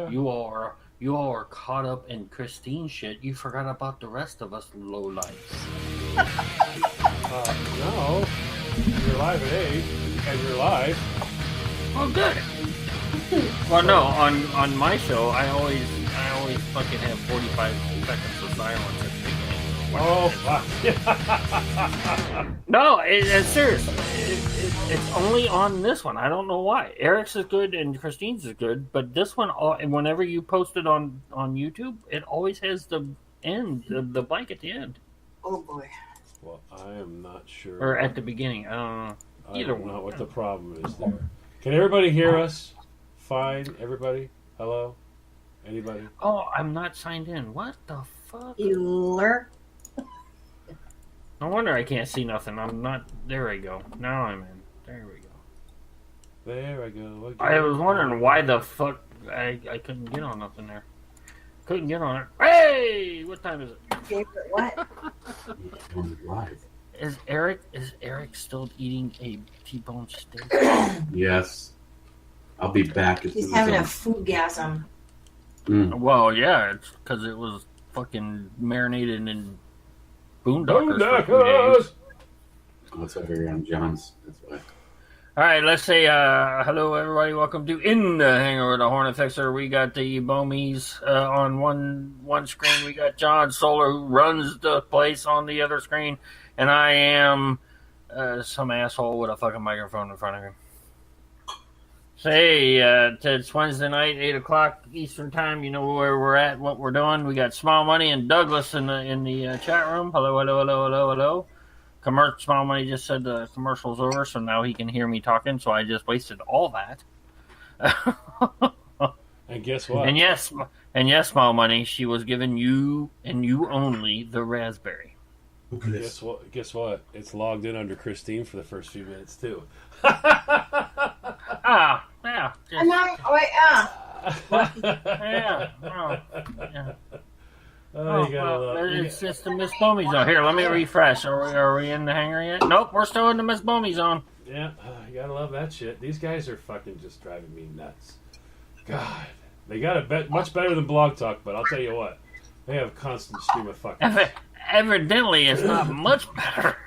You all are caught up in Christine shit. You forgot about the rest of us lowlifes. No. You're live at 8, and you're live. Oh, good. Well, no, on my show, I always fucking have 45 seconds of silence at the beginning. Oh, fuck. No, it's serious. It's only on this one. I don't know why. Eric's is good and Christine's is good, but this one, whenever you post it on YouTube, it always has the end, the blank at the end. Oh boy. Well, I am not sure. Or at the beginning. I don't know. I don't know what the problem is there. Can everybody hear us? Fine, everybody? Hello? Anybody? Oh, I'm not signed in. What the fuck? Bueller. No wonder I can't see nothing. I'm not. There we go. Now I'm in. There we go. There I go. Again. I was wondering why the fuck I couldn't get on nothing there. Couldn't get on it. Hey! What time is it? Favorite what? Live. Is Eric still eating a T-bone steak? Yes. I'll be back. He's having a foodgasm. Well, yeah, it's because it was fucking marinated in Boondockers. For 2 days. What's over here on John's? That's why. All right, let's say hello, everybody. Welcome to In the Hangar with the Hornet Fixer. We got the Bomies on one screen. We got John Solar, who runs the place, on the other screen. And I am some asshole with a fucking microphone in front of him. Say, it's Wednesday night, 8 o'clock Eastern Time. You know where we're at, what we're doing. We got Small Money and Douglas in the chat room. Hello, hello, hello, hello, hello. Small Money just said the commercial's over, so now he can hear me talking, so I just wasted all that. And guess what? And yes, Small Money, she was giving you and you only the raspberry. Guess what? It's logged in under Christine for the first few minutes, too. Yeah. I'm not. Oh, wait, Yeah. Yeah. Oh, you gotta love it. It's just the Miss Bomey zone. Here, let me refresh. Are we in the hangar yet? Nope, we're still in the Miss Bomey zone. Yeah, you gotta love that shit. These guys are fucking just driving me nuts. God, they got it much better than Blog Talk, but I'll tell you what, they have a constant stream of fucking. Evidently, it's not much better.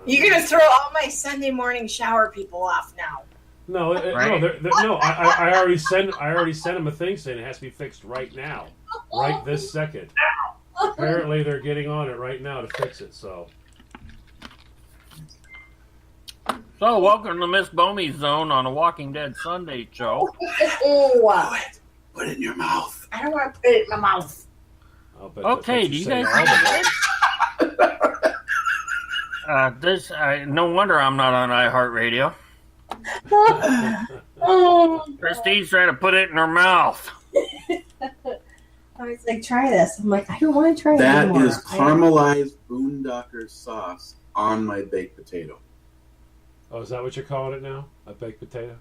You're gonna throw all my Sunday morning shower people off now. No, Right? no. I already sent them a thing saying it has to be fixed right now, right this second. Apparently, they're getting on it right now to fix it. So, welcome to Miss Bomey's zone on a Walking Dead Sunday show. Oh, Put it in your mouth. I don't want to put it in my mouth. I'll bet Okay, do you guys think no wonder I'm not on iHeartRadio. Christine's trying to put it in her mouth. I was like, try this. I'm like, I don't want to try it That anymore. is caramelized Boondocker sauce on my baked potato. Oh, is that what you're calling it now? A baked potato?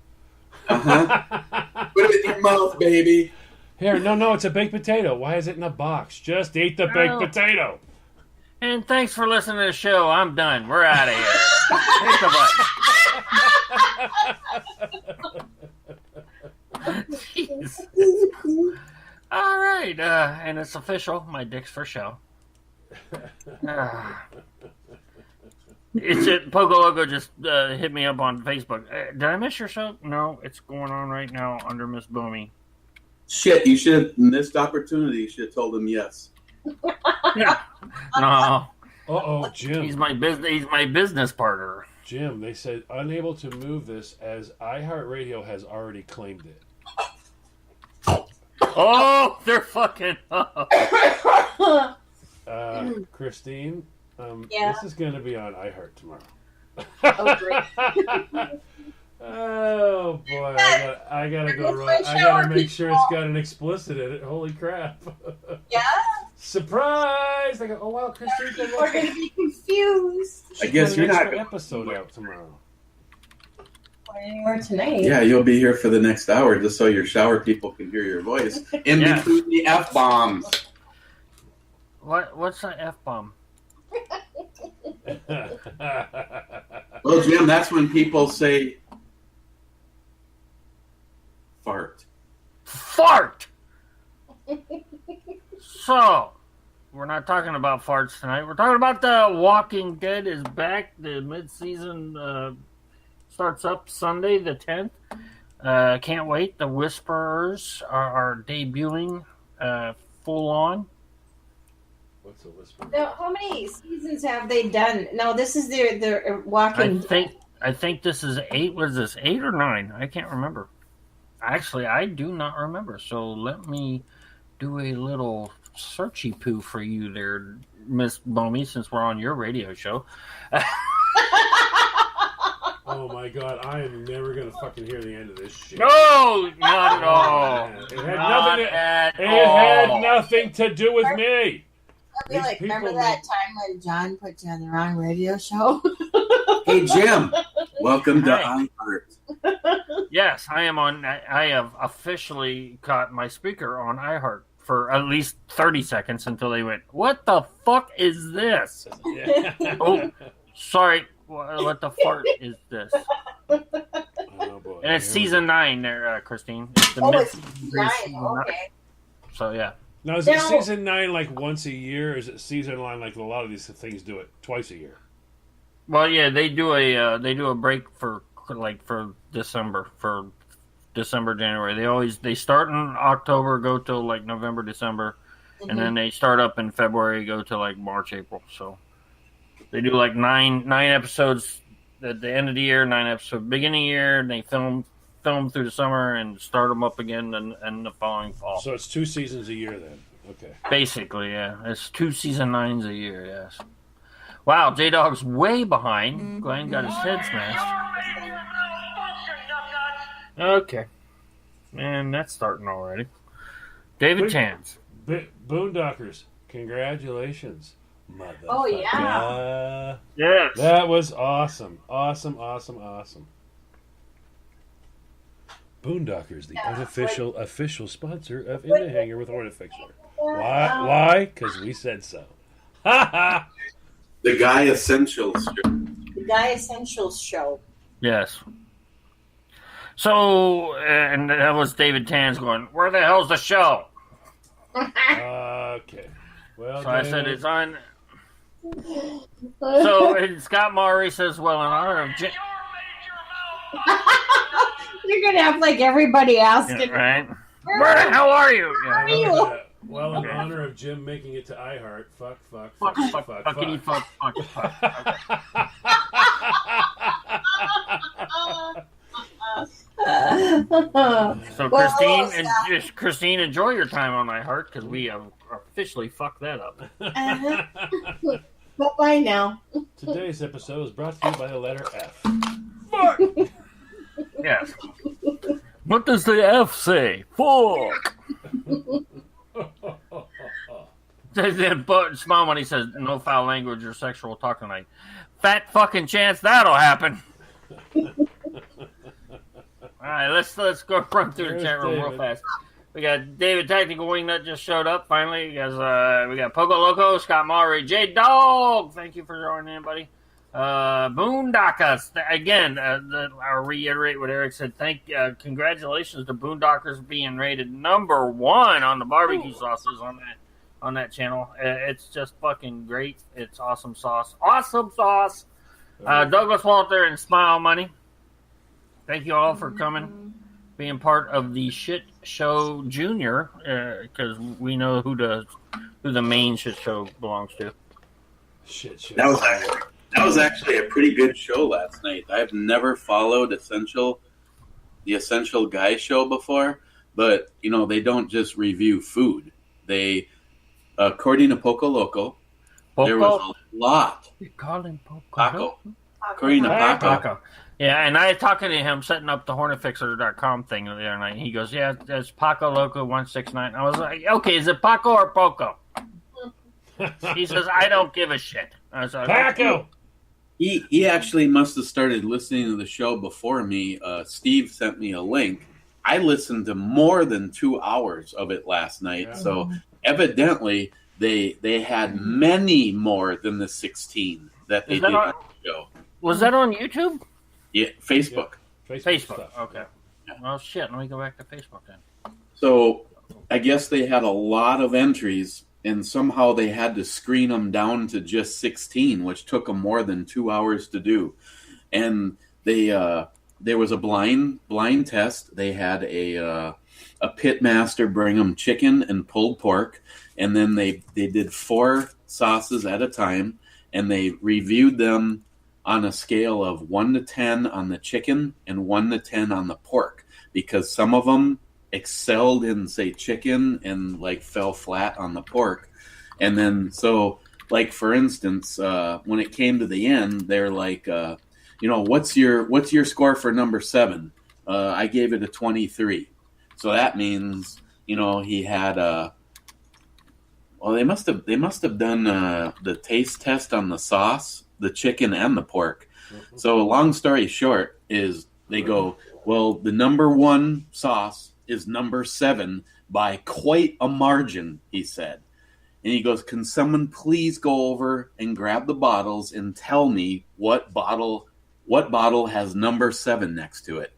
Uh-huh. Put it in your mouth, baby. Here, no, it's a baked potato. Why is it in a box? Just eat the baked potato. And thanks for listening to the show. I'm done. We're out of here. Hit the button. Jeez. All right, and it's official. My dick's for show. Pogo Logo just hit me up on Facebook. Did I miss your show? No, it's going on right now under Miss Boomy. Shit, you should have missed opportunity. You should have told him yes. Yeah. No. Uh-oh, Jim. He's my business partner. Jim, they said unable to move this as iHeartRadio has already claimed it. Oh, they're fucking up. Christine, Yeah. this is going to be on iHeart tomorrow. Oh, great. Oh boy, I gotta go run. It's my I gotta shower, make sure it's got an explicit in it. Holy crap! Yeah? Surprise! I go, oh wow, Christine. People are going to be confused. I guess you're not. Episode out tomorrow. Going anywhere tonight. Yeah, you'll be here for the next hour just so your shower people can hear your voice in between the F-bombs. What's an F-bomb? Well, Jim, that's when people say fart. So, we're not talking about farts tonight. We're talking about The Walking Dead is back. The mid-season starts up Sunday the 10th. Can't wait. The Whisperers are debuting full on. What's a whisper? Now, how many seasons have they done? No, this is their Walking I think this is 8. What is this, 8 or 9? I can't remember. Actually, I do not remember. So let me do a little searchy poo for you there, Miss Bomey, since we're on your radio show. Oh my god, I am never gonna fucking hear the end of this shit. No, not at all. It had Not nothing. at It all. had nothing to do with me. I'll be These like, remember people that time when John put you on the wrong radio show? Hey, Jim. Welcome to Hi. iHeart. Yes, I am on. I have officially caught my speaker on iHeart for at least 30 seconds until they went, "What the fuck is this?" Yeah. Oh, sorry. What the fart is this? Oh, boy. And it's Here we season 9 there, Christine. It's the Oh, it's mid-season 9. nine. Okay. So, yeah. go. Now, is it Now- season 9 like once a year, or is it season 9 like a lot of these things do it twice a year? Well, yeah, they do a break for December, January. They start in October, go till like November, December, and then they start up in February, go to like March, April. So they do like nine episodes at the end of the year, 9 episodes beginning of the year, and they film through the summer and start them up again and the following fall. So it's 2 seasons a year then. Okay. Basically, yeah, it's 2 season 9s a year. Yes. Wow, J Dog's way behind. Glenn got his head smashed. Okay, man, that's starting already. David Wait. Chance. Boondockers, congratulations, motherfucker. Oh, yeah. Yes. That was awesome. Awesome. Boondockers, the unofficial official sponsor of In the Hangar with Hornifexer. Why? Why? Because we said so. Ha ha! The Guy Essentials. The Guy Essentials show. Yes. So, and that was David Tans going, "Where the hell's the show?" Okay. Well, So I said David, it's on. So and Scott Maury says, "Well, in honor of You're going to have like everybody asking. right? Where the hell are you?" Where are Yeah. you? well, in honor of Jim making it to iHeart, fuck. Fuckity fuck. So Christine, enjoy your time on iHeart because we have officially fucked that up. Bye now. Today's episode is brought to you by the letter F. Fuck. Yes. What does the F say? Fuck. But smile when he says no foul language or sexual talk tonight. Fat fucking chance that'll happen. All right, let's go run through There's the chat room real David. fast. We got David Tactical Wingnut just showed up finally. You guys, we got Pogo Loco, Scott Maury, J Dog. Thank you for joining in, buddy. Boondockers again. I'll reiterate what Eric said. Congratulations to Boondockers being rated number 1 on the barbecue sauces on that channel. It's just fucking great. It's awesome sauce. Awesome sauce. Douglas Walter and Smile Money. Thank you all for coming, being part of the Shit Show Junior, because we know who the main Shit Show belongs to. Shit. That was actually a pretty good show last night. I've never followed the Essential Guy show before, but they don't just review food. They, according to Poco Loco, there was a lot. You call him Poco? Paco. According to Paco. Paco. Yeah, and I talking to him setting up the hornetfixer.com thing the other night. He goes, "Yeah, it's Paco Loco 169." I was like, "Okay, is it Paco or Poco?" He says, "I don't give a shit." I was like, Paco! He actually must have started listening to the show before me. Steve sent me a link. I listened to more than 2 hours of it last night. Yeah. So evidently they had many more than the 16 that they Is that did on- on the show. Was that on YouTube? Yeah, Facebook. Facebook. stuff. Okay. Well, shit. Let me go back to Facebook then. So I guess they had a lot of entries and somehow they had to screen them down to just 16, which took them more than 2 hours to do. And they there was a blind test. They had a pit master bring them chicken and pulled pork, and then they did 4 sauces at a time, and they reviewed them on a scale of 1 to 10 on the chicken and 1 to 10 on the pork, because some of them excelled in, say, chicken and like fell flat on the pork. And then, so like, for instance, when it came to the end, they're like, what's your score for number 7? I gave it a 23. So that means, he had well, they must have done the taste test on the sauce, the chicken, and the pork. Mm-hmm. So long story short is they go, well, the number 1 sauce is number 7 by quite a margin, he said. And he goes, can someone please go over and grab the bottles and tell me what bottle has number 7 next to it?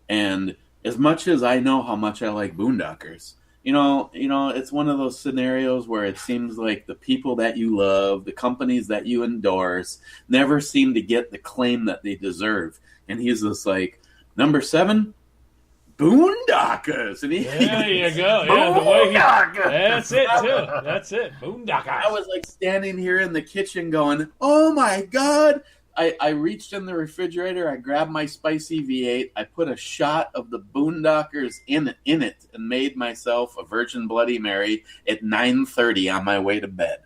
And as much as I know how much I like Boondockers, it's one of those scenarios where it seems like the people that you love, the companies that you endorse, never seem to get the claim that they deserve. And he's just like, number 7, Boondockers. And there you go. Yeah, that's it too. That's it. Boondockers. I was like standing here in the kitchen going, oh my God. I reached in the refrigerator, I grabbed my spicy V8, I put a shot of the Boondockers in it, and made myself a Virgin Bloody Mary at 9:30 on my way to bed.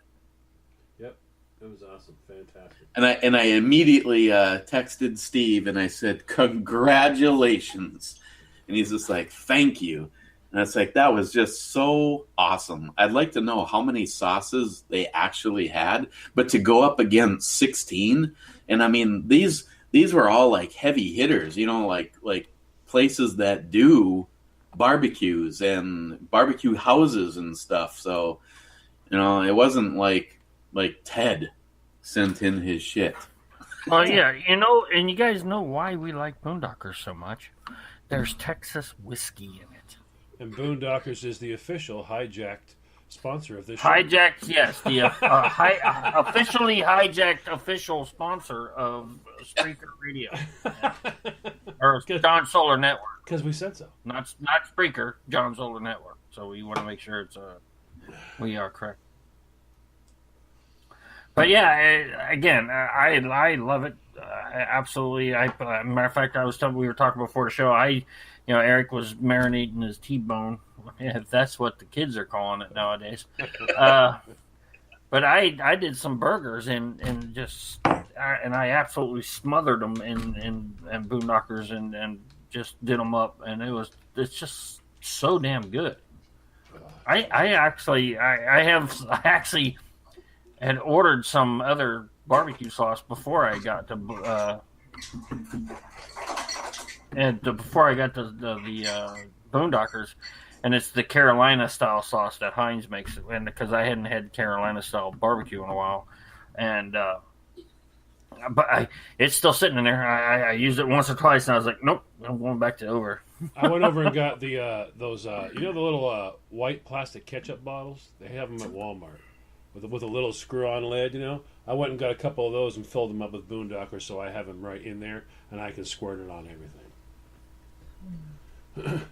Yep, it was awesome, fantastic. And I immediately texted Steve and I said, congratulations. And he's just like, thank you. And it's like, that was just so awesome. I'd like to know how many sauces they actually had, but to go up against 16. And I mean, these were all like heavy hitters, like places that do barbecues and barbecue houses and stuff. So, it wasn't like Ted sent in his shit. Well, yeah, and you guys know why we like Boondockers so much. There's Texas whiskey in it. And Boondockers is the official hijacked sponsor of this show. Hijacked, yes. The officially hijacked official sponsor of Spreaker Radio. Or John Solar Network. Because we said so. Not Spreaker, John Solar Network. So we want to make sure we are correct. But yeah, again, I love it. Absolutely. Matter of fact, we were talking before the show. Eric was marinating his T-bone, if that's what the kids are calling it nowadays. But I did some burgers and I absolutely smothered them in Boondockers and just did them up, and it's just so damn good. I actually had ordered some other barbecue sauce before I got to before I got the Boondockers, and it's the Carolina style sauce that Heinz makes, and because I hadn't had Carolina style barbecue in a while, and but it's still sitting in there. I used it once or twice, and I was like, nope, I'm going back to over. I went over and got the those the little white plastic ketchup bottles. They have them at Walmart with a little screw-on lid. I went and got a couple of those and filled them up with Boondockers, so I have them right in there, and I can squirt it on everything.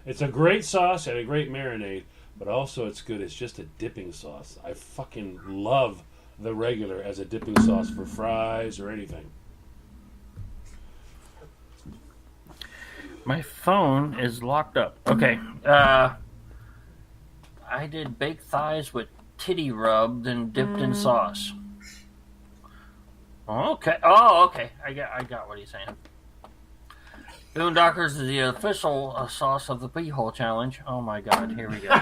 It's a great sauce and a great marinade, but also it's good. It's just a dipping sauce. I fucking love the regular as a dipping sauce for fries or anything. My phone is locked up. Okay. I did baked thighs with titty rubbed and dipped in sauce. Okay. Oh, okay. I got what he's saying. Boondockers is the official sauce of the Beehole Challenge. Oh my God! Here we go.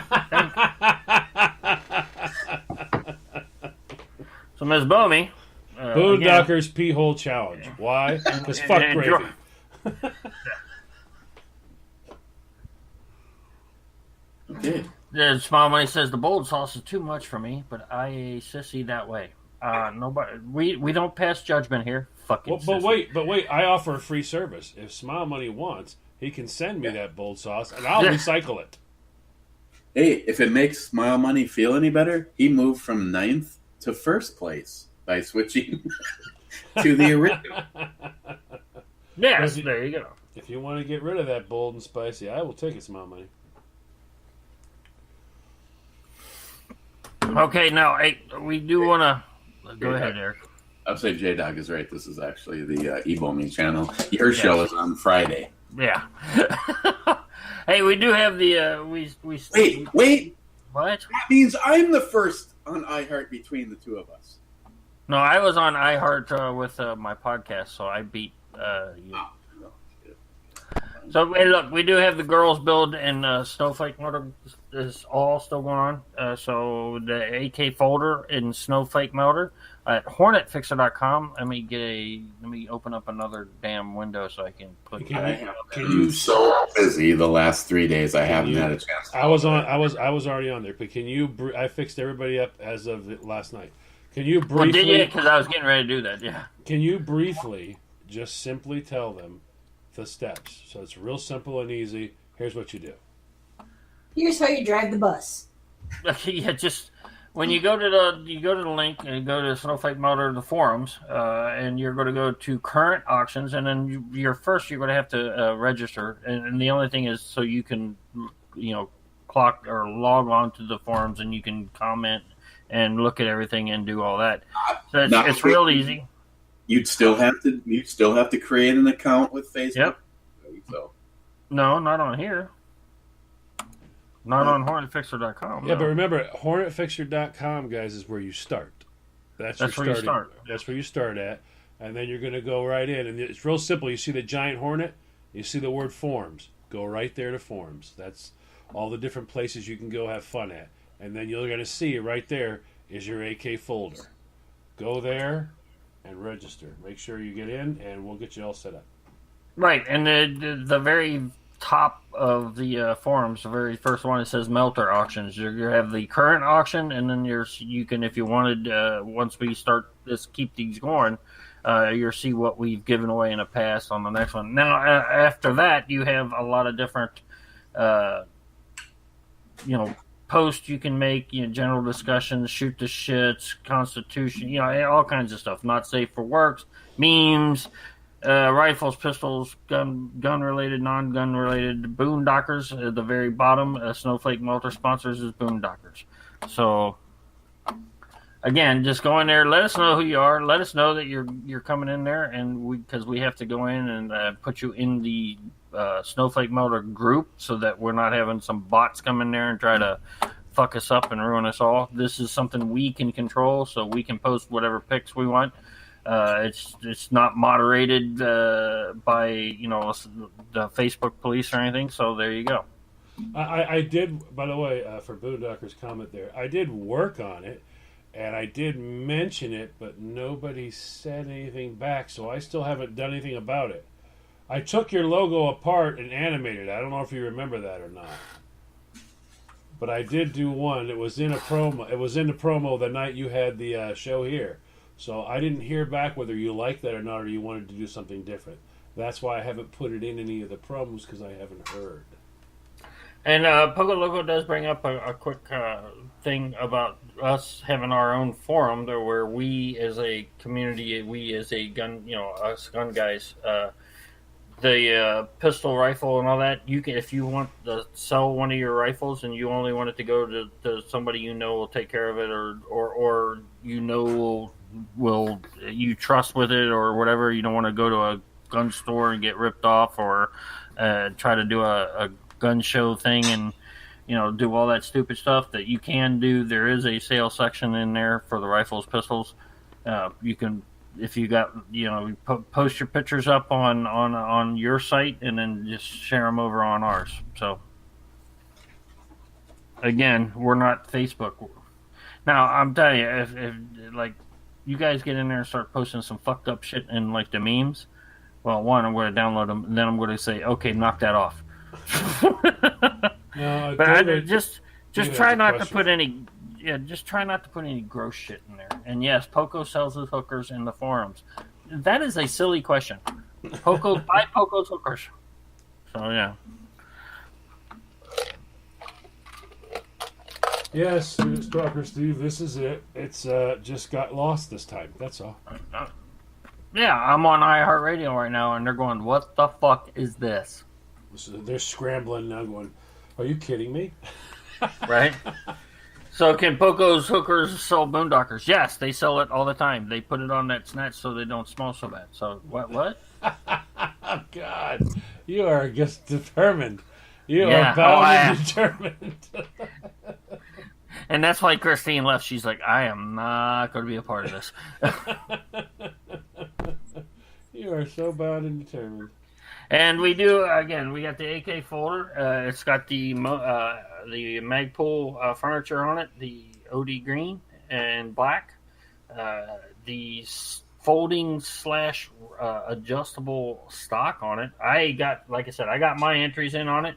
So, Ms. Bomey. Boondockers Pee-hole Challenge. Why? Because fuck gravy. Okay. The Smile Money says the bold sauce is too much for me, but I a sissy that way. Nobody. We don't pass judgment here. Fucking. But wait! I offer a free service. If Smile Money wants, he can send me that bold sauce, and I'll recycle it. Hey, if it makes Smile Money feel any better, he moved from 9th to 1st place by switching to the original. Yes, If you- there you go. If you want to get rid of that bold and spicy, I will take it, Smile Money. Okay, now hey, we do want to go ahead, Eric. I'll say J-Dog is right. This is actually the Ebomi channel. Your show is on Friday. Yeah. Hey, we do have the we. Wait. What? That means I'm the first on iHeart between the two of us. No, I was on iHeart with my podcast, so I beat you. Oh, no. So, hey, look, we do have the girls build and Snowflake Melter is all still going on. So, the AK folder in Snowflake Melter at HornetFixer.com. Let me open up another damn window so I can put. I have been so busy the last 3 days. I haven't had a chance. I was already on there, but can you? I fixed everybody up as of last night. Can you briefly? Well, did you? Because I was getting ready to do that. Yeah. Can you briefly just simply tell them the steps? So it's real simple and easy. Here's what you do. Here's how you drive the bus. Yeah, just when you go to the link and you go to Snowflake Melter the forums, and you're going to go to current auctions, and then you're going to have to register, and the only thing is so you can clock or log on to the forums and you can comment and look at everything and do all that. So it's real easy. You'd still have to create an account with Facebook. Yep. So. No, not on here. Not on HornetFixer.com. Yeah, no. but remember, HornetFixer.com, guys, is where you start. That's where you start. That's where you start at, and then you're going to go right in, and it's real simple. You see the giant hornet, you see the word forums. Go right there to forums. That's all the different places you can go have fun at, and then you're going to see right there is your AK folder. Go there and register. Make sure you get in, and we'll get you all set up. Right, and the very top of the forums, the very first one, it says Melter auctions. You have the current auction, and then you can, if you wanted, once we start keep these going, you'll see what we've given away in the past on the next one. Now, after that, you have a lot of different, posts you can make, general discussions, shoot the shits, constitution, all kinds of stuff. Not safe for works, memes, rifles, pistols, gun related, non-gun related, Boondockers at the very bottom. Snowflake Melter sponsors is Boondockers. So again, just go in there. Let us know who you are. Let us know that you're coming in there, and because we have to go in and put you in the Snowflake Melter group so that we're not having some bots come in there and try to fuck us up and ruin us all. This is something we can control, so we can post whatever pics we want. It's not moderated by the Facebook police or anything. So there you go. I did, by the way, for Boondocker's comment there, I did work on it, and I did mention it, but nobody said anything back, so I still haven't done anything about it. I took your logo apart and animated it. I don't know if you remember that or not. But I did do one. It was in a promo. It was in the promo the night you had the show here. So I didn't hear back whether you liked that or not, or you wanted to do something different. That's why I haven't put it in any of the promos, because I haven't heard. And Pogo Loco does bring up a quick thing about us having our own forum there, where we as a community, we as a gun, us gun guys, the pistol, rifle, and all that, you can, if you want to sell one of your rifles and you only want it to go to somebody will take care of it, or will you trust with it or whatever, you don't want to go to a gun store and get ripped off, or try to do a gun show thing and do all that stupid stuff that you can do. There is a sales section in there for the rifles, pistols. You can, if you got, post your pictures up on your site and then just share them over on ours. So again, we're not Facebook. Now I'm telling you, if like you guys get in there and start posting some fucked up shit in like the memes, well, one, I'm going to download them, and then I'm going to say, okay, knock that off. No, but just try not to put any. Yeah, just try not to put any gross shit in there. And yes, Poco sells his hookers in the forums. That is a silly question. Buy Poco's hookers. So yeah. Yes, Stalker Steve, this is it. It's just got lost this time. That's all. Yeah, I'm on iHeartRadio right now, and they're going, "What the fuck is this?" So they're scrambling now, going, "Are you kidding me?" Right? So can Poco's Hookers sell Boondockers? Yes, they sell it all the time. They put it on that snatch so they don't smell so bad. So what? Oh, God, you are just determined. You Yeah. are bound and determined. And that's why Christine left. She's like, I am not going to be a part of this. You are so bound and determined. And we do, again, we got the AK folder. It's got the Magpul furniture on it, the OD green and black. The folding / adjustable stock on it. I got my entries in on it.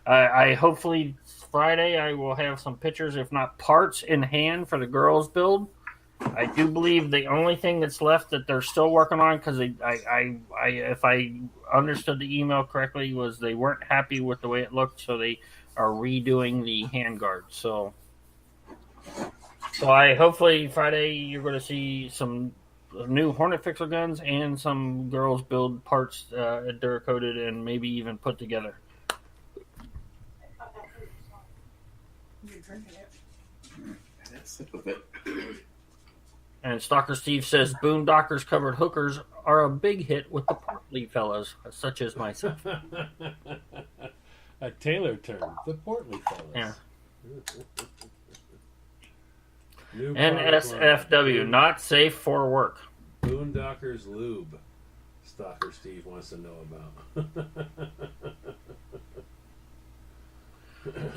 I hopefully Friday I will have some pictures, if not parts, in hand for the girls build. I do believe the only thing that's left that they're still working on, because if I understood the email correctly, was they weren't happy with the way it looked, so they are redoing the handguard. So I hopefully Friday you're going to see some new Hornet Fixer guns and some girls build parts Duracoated and maybe even put together. Sip of it. And Stalker Steve says Boondockers covered hookers are a big hit with the portly fellas, such as myself. A Taylor term, the portly fellas. Yeah. New NSFW, line. not safe for work. Boondockers Lube. Stalker Steve wants to know about.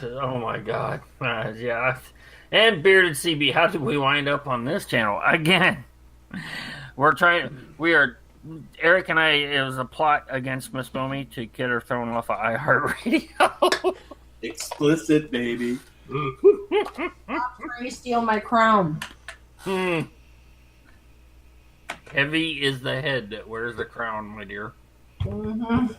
Oh my God. Yeah. And Bearded CB, how did we wind up on this channel? Again, Eric and I, it was a plot against Miss Bomi to get her thrown off of iHeartRadio. Explicit, baby. Stop trying to steal my crown. Heavy is the head that wears the crown, my dear. Mm-hmm.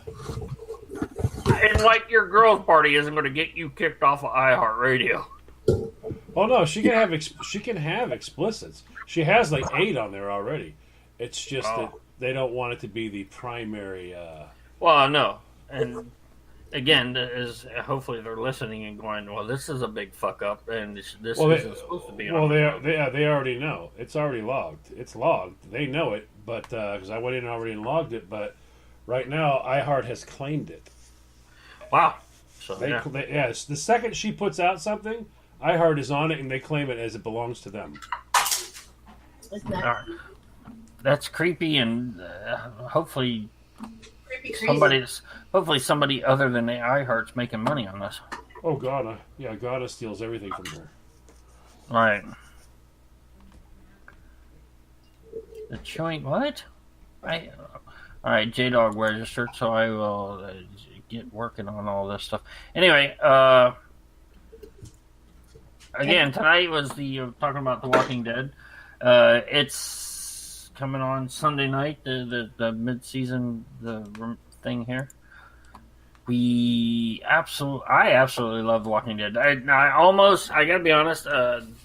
And like your girls' party isn't going to get you kicked off of iHeartRadio. Oh no, she can have explicits. She has like 8 on there already. It's just that they don't want it to be the primary. Well, no, and again, is hopefully they're listening and going, "Well, this is a big fuck up, and this isn't supposed to be." Well, they already know. It's already logged. It's logged. They know it, but because I went in already and logged it, but right now iHeart has claimed it. Wow. So yes, the second she puts out something, iHeart is on it, and they claim it as it belongs to them. That's creepy, and hopefully Creepy. somebody other than the iHeart's making money on this. Oh, Ghana. Yeah, Ghana steals everything from her. Right. The joint, what? Alright, J-Dog registered, so I will get working on all this stuff. Anyway, again, tonight was talking about The Walking Dead. It's coming on Sunday night, the mid-season thing here. I absolutely love The Walking Dead. I gotta be honest,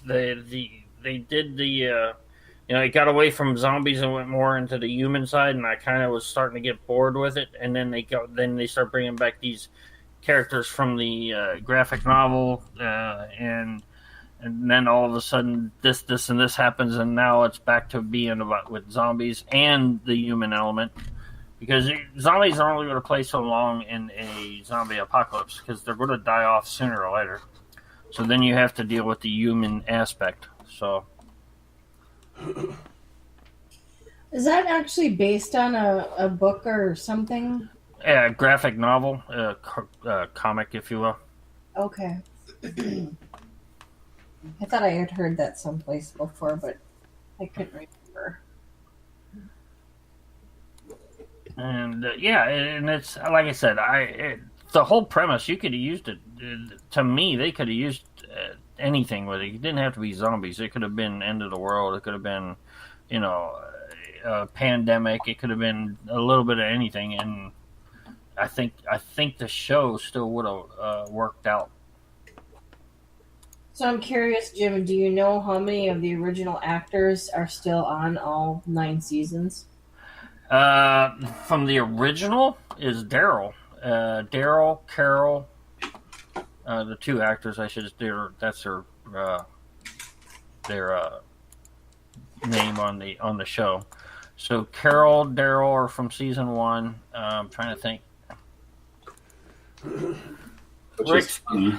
they did it got away from zombies and went more into the human side, and I kind of was starting to get bored with it. And then they start bringing back these characters from the graphic novel, and then all of a sudden this and this happens, and now it's back to being about with zombies and the human element, because zombies are only going to play so long in a zombie apocalypse because they're going to die off sooner or later. So then you have to deal with the human aspect. So. Is that actually based on a book or something? Yeah, graphic novel, comic, if you will. Okay. I thought I had heard that someplace before, but I couldn't remember. And and it's like I said, the whole premise, you could have used it. To me, they could have used anything with it. It didn't have to be zombies. It could have been end of the world. It could have been, a pandemic. It could have been a little bit of anything. And I think the show still would have worked out. So I'm curious, Jim, do you know how many of the original actors are still on all 9 seasons? From the original is Daryl. Daryl, Carol, the two actors. That's their name on the show. So Carol, Daryl are from season 1. I'm trying to think. Which is funny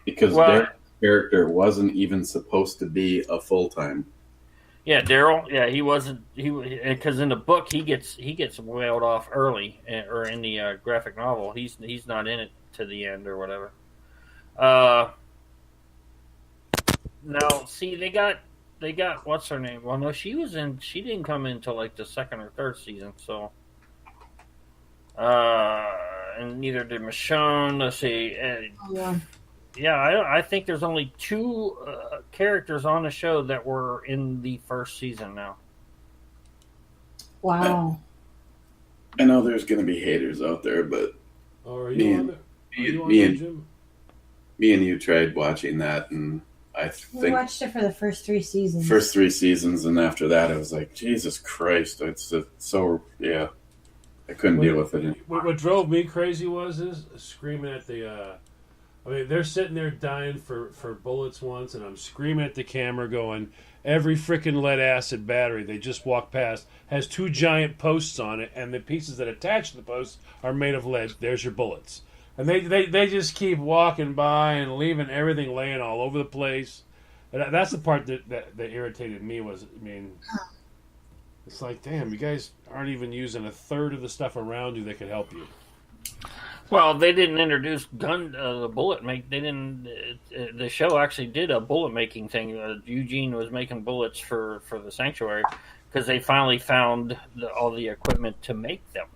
because Daryl's character wasn't even supposed to be a full-time. Yeah, Daryl. Yeah, he wasn't. Because in the book he gets whaled off early, or in the graphic novel he's not in it to the end or whatever. Now see they got what's her name? Well, no, she didn't come in until like the second or third season. So, and neither did Michonne. Let's see. Yeah, I think there's only 2 characters on the show that were in the first season now. Wow. I know there's going to be haters out there, but me and you tried watching that, and I think we watched it for the first 3 seasons. First 3 seasons, and after that, I was like, Jesus Christ! It's so yeah. I couldn't deal with it. What drove me crazy was screaming at the. I mean, they're sitting there dying for bullets once, and I'm screaming at the camera going, every freaking lead-acid battery they just walked past has 2 giant posts on it, and the pieces that attach to the posts are made of lead. There's your bullets. And they just keep walking by and leaving everything laying all over the place. And that's the part that irritated me was, I mean, it's like, damn, you guys aren't even using a third of the stuff around you that could help you. Well, they didn't introduce the bullet make. They didn't. The show actually did a bullet making thing. Eugene was making bullets for the sanctuary because they finally found all the equipment to make them.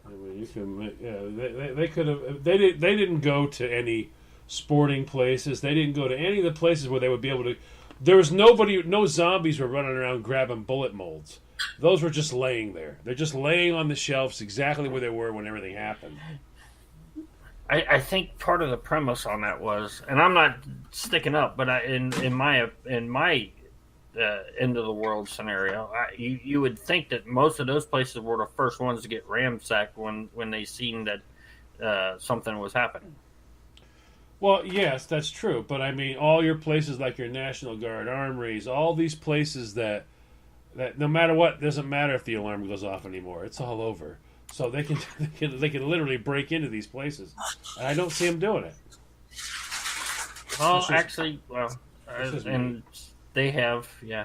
I mean, you can. They could have. They didn't go to any sporting places. They didn't go to any of the places where they would be able to. There was no zombies were running around grabbing bullet molds. Those were just laying there. They're just laying on the shelves exactly where they were when everything happened. I think part of the premise on that was, and I'm not sticking up, but in my end of the world scenario, you would think that most of those places were the first ones to get ransacked when they seen that something was happening. Well, yes, that's true. But I mean, all your places like your National Guard, armories, all these places that no matter what, doesn't matter if the alarm goes off anymore. It's all over. So they can literally break into these places, and I don't see them doing it. Well, and they have, yeah.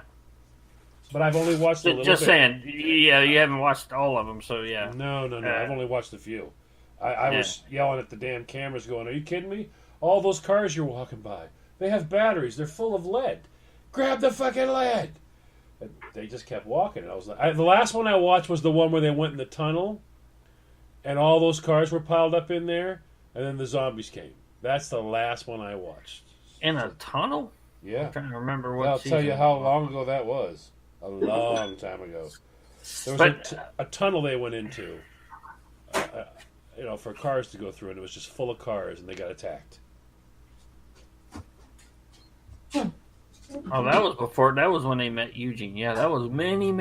But I've only watched a little Just bit. saying, yeah, you haven't watched all of them, so yeah. No. I've only watched a few. I was yelling at the damn cameras going, are you kidding me? All those cars you're walking by, they have batteries. They're full of lead. Grab the fucking lead. And they just kept walking. And I was like, the last one I watched was the one where they went in the tunnel, and all those cars were piled up in there, and then the zombies came. That's the last one I watched. In a tunnel? Yeah. I'm trying to remember what I'll season. tell you how long ago that was. A long time ago. There was a tunnel they went into, for cars to go through, and it was just full of cars, and they got attacked. Oh, that was before. That was when they met Eugene. Yeah, that was many I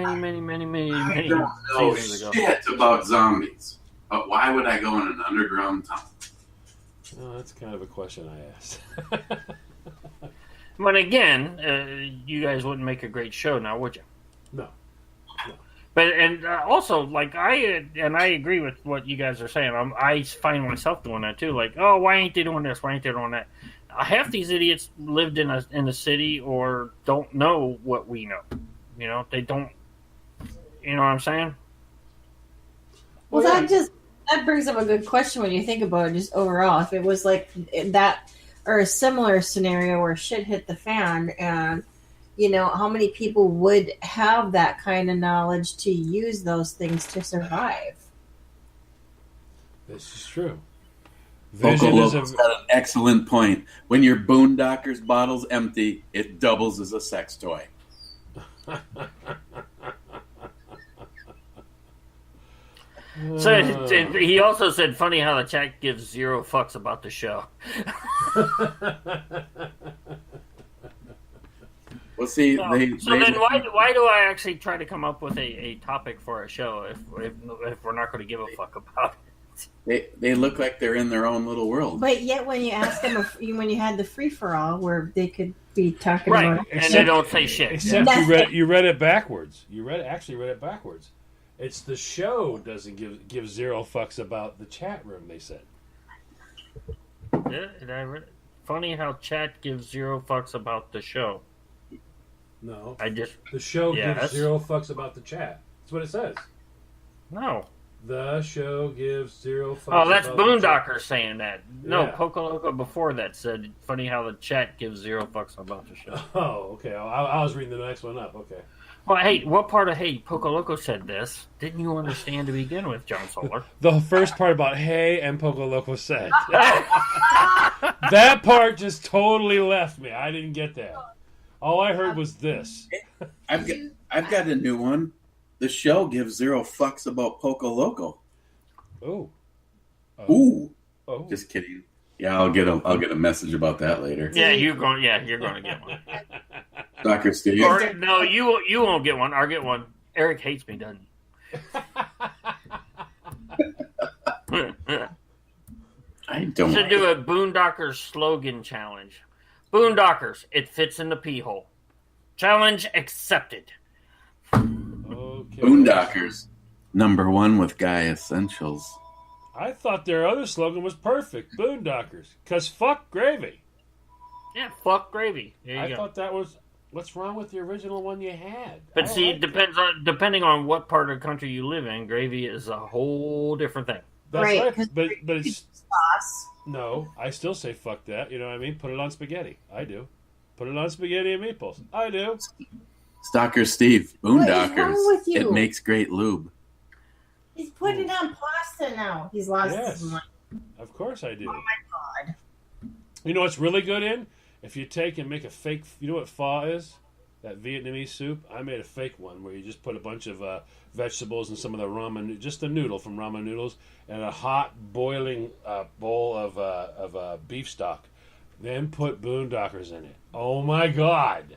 don't know seasons ago. shit about zombies, but why would I go in an underground tunnel? Oh, that's kind of a question I asked. But again, you guys wouldn't make a great show now, would you? No. But also, like I agree with what you guys are saying. I find myself doing that too. Like, oh, why ain't they doing this? Why ain't they doing that? Half these idiots lived in a city or don't know what we know. You know, they don't. You know what I'm saying? Well, that brings up a good question when you think about it. Just overall, if it was like that or a similar scenario where shit hit the fan, and how many people would have that kind of knowledge to use those things to survive? This is true. Vocal Local's got an excellent point. When your Boondockers bottle's empty, it doubles as a sex toy. So he also said, funny how the chat gives 0 fucks about the show. Well, see, So they then why do I actually try to come up with a topic for a show if we're not going to give a fuck about it? they look like they're in their own little world. But yet, when you asked them, when you had the free for all, where they could be talking Right, about, and they don't say shit. Except Yeah. you read it backwards. You actually read it backwards. It's the show doesn't give zero fucks about the chat room. They said. Yeah, and I read it. Funny how chat gives zero fucks about the show. No, The show Yes. gives zero fucks about the chat. That's what it says. No. The show gives zero fucks. Oh, that's about the chat. Boondocker saying that. No, Yeah. Pocoloco before that said, funny how the chat gives zero fucks about the show. Oh, okay. I was reading the next one up. Okay. Well, hey, what part of, hey, Pocoloco said this? Didn't you understand to begin with, John Solar? The first part about hey and Poco Loco said. That part just totally left me. I didn't get that. All I heard was this. I've got a new one. The show gives zero fucks about Poco Loco. Oh. Ooh, Oh. just kidding. Yeah, I'll get a message about that later. Yeah, you're going to get one. Dr. Steve. Or, no, you won't get one. I'll get one. Eric hates me, doesn't he? I don't. Should do a Boondockers slogan challenge. Boondockers, it fits in the pee hole. Challenge accepted. Okay. Boondockers, #1 with Guy Essentials. I thought their other slogan was perfect. Boondockers. Because fuck gravy. Yeah, fuck gravy. There you I go. thought that was... What's wrong with the original one you had? But I see, like depending on what part of the country you live in, gravy is a whole different thing. That's Right, right. 'cause But it's... sauce. No, I still say fuck that. You know what I mean? Put it on spaghetti. I do. Put it on spaghetti and meatballs. I do. Stalker Steve, What is wrong Boondockers. with you? It makes great lube. He's putting on pasta now. He's lost Yes. his mind. Of course I do. Oh my god. You know what's really good in? If you take and make a fake... You know what pho is? That Vietnamese soup? I made a fake one where you just put a bunch of vegetables and some of the ramen... Just the noodle from ramen noodles and a hot, boiling bowl of beef stock. Then put Boondockers in it. Oh my god!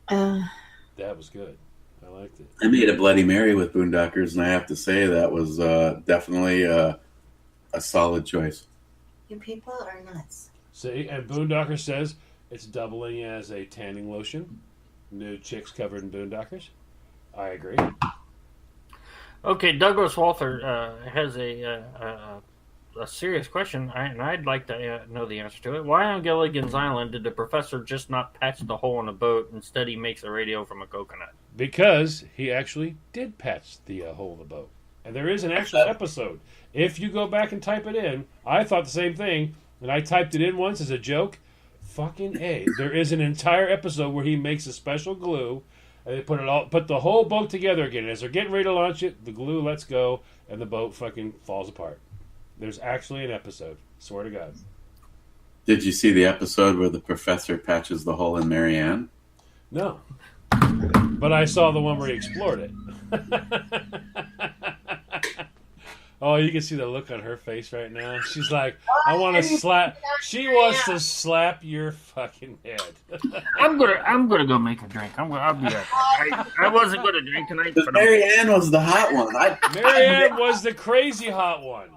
That was good. I liked it. I made a Bloody Mary with Boondockers, and I have to say that was definitely a solid choice. You people are nuts. See, and Boondocker says it's doubling as a tanning lotion. New chicks covered in Boondockers. I agree. Okay, Douglas Walther has a serious question, and I'd like to know the answer to it. Why on Gilligan's Island did the professor just not patch the hole in the boat? Instead, he makes a radio from a coconut. Because he actually did patch the hole in the boat. And there is an actual episode. If you go back and type it in, I thought the same thing, and I typed it in once as a joke. Fucking A. There is an entire episode where he makes a special glue, and they put the whole boat together again. As they're getting ready to launch it, the glue lets go, and the boat fucking falls apart. There's actually an episode. Swear to God. Did you see the episode where the professor patches the hole in Marianne? No. But I saw the one where he explored it. Oh, you can see the look on her face right now. She's like, I want to slap. She wants to slap your fucking head. I'm gonna go make a drink. I'll be right back. I wasn't gonna drink tonight. But But Marianne was the hot one. Marianne was the crazy hot one.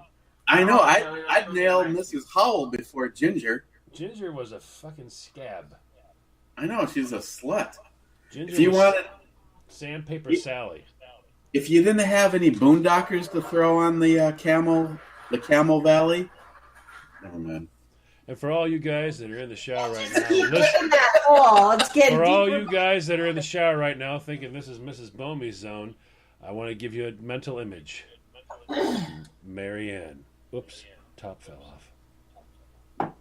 I know. I'd nail Mrs. Howell before Ginger. Ginger was a fucking scab. I know, she's a slut. Ginger If you was wanted, Sandpaper Sally. if you didn't have any Boondockers to throw on the Camel Valley, never mind. And for all you guys that are in the shower right Just now, keep listen, getting that hole. It's getting for all deeper. you guys that are in the shower right now thinking this is Mrs. Bomey's zone, I want to give you a mental image. Marianne. Oops, top fell off.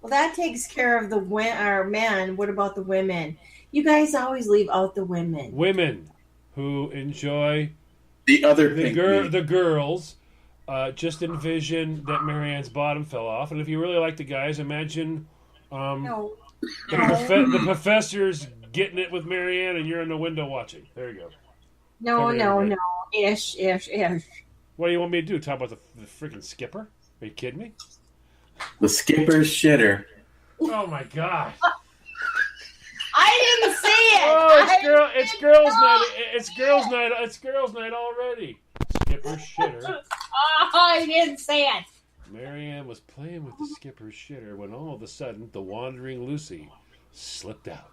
Well, that takes care of the our men. What about the women? You guys always leave out the women. Women who enjoy The other the, pink the girls, just envision that Marianne's bottom fell off. And if you really like the guys, imagine No. the professor's getting it with Marianne and you're in the window watching. There you go. No, Cover no, your no. Ish. What do you want me to do? Talk about the freaking skipper? Are you kidding me? The skipper's shitter. Oh my gosh! I didn't see it. Oh, it's girls' night. It's girls' night. It's girls' night already. Skipper's shitter. Oh, I didn't see it. Marianne was playing with the skipper's shitter when all of a sudden the wandering Lucy slipped out.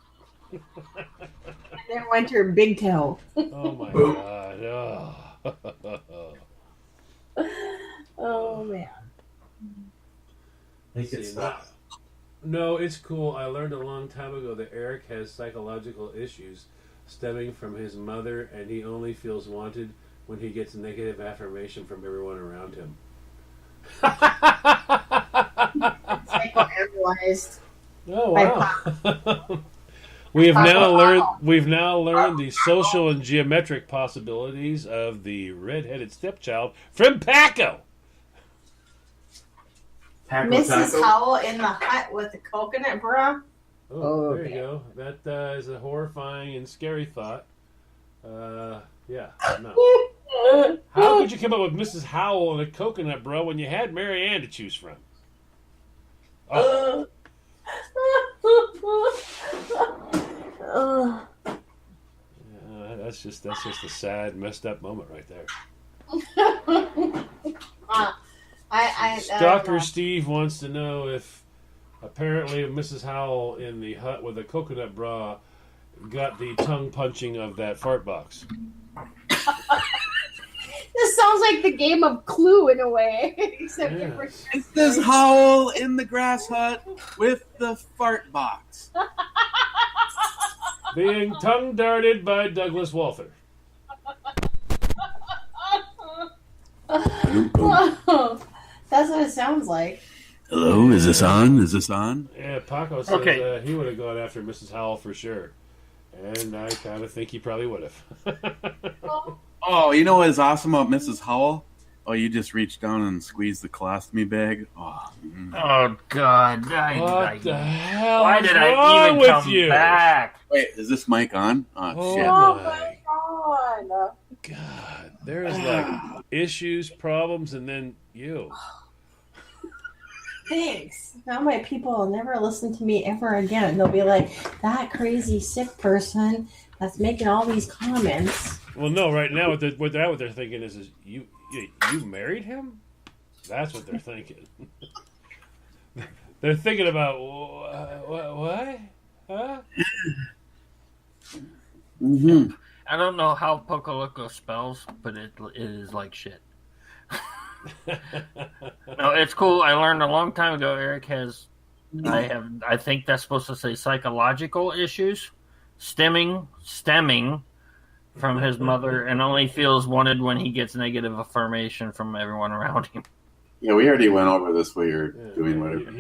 Then went her big toe. Oh my god! Oh. Oh man. Make it See, stop. No, it's cool. I learned a long time ago that Eric has psychological issues stemming from his mother, and he only feels wanted when he gets negative affirmation from everyone around him. Psychoanalyzed. Oh wow! We've now learned the social and geometric possibilities of the red-headed stepchild from Paco. Taco Mrs. taco? Howell in the hut with the coconut bra. Oh, there you go. That is a horrifying and scary thought. Yeah, no. How could you come up with Mrs. Howell and a coconut bro when you had Mary Ann to choose from? Oh. That's just a sad, messed up moment right there. Stalker Steve wants to know if apparently Mrs. Howell in the hut with a coconut bra got the tongue punching of that fart box. This sounds like the game of Clue in a way, except Yeah. different. Mrs. Howell in the grass hut with the fart box. Being tongue darted by Douglas Walther. That's what it sounds like. Hello, is this on? Is this on? Yeah, Paco says Okay. he would have gone after Mrs. Howell for sure. And I kind of think he probably would have. Oh, you know what is awesome about Mrs. Howell? Oh, you just reached down and squeezed the colostomy bag. Oh, Oh God! What the hell Why is did I wrong even with come you? back? wait, is this mic on? Oh, Oh. shit. Oh my my god. God, there's like issues, problems, and then you. Thanks. Now my people will never listen to me ever again. They'll be like, that crazy sick person that's making all these comments. Well, no, right now what they're thinking is you married him? That's what they're thinking. They're thinking about what? Huh? Mm-hmm. I don't know how Pocoloco spells, but it is like shit. No, it's cool. I learned a long time ago. Eric has, I think that's supposed to say psychological issues, stemming from his mother, and only feels wanted when he gets negative affirmation from everyone around him. Yeah, we already went over this while you're Yeah, doing whatever.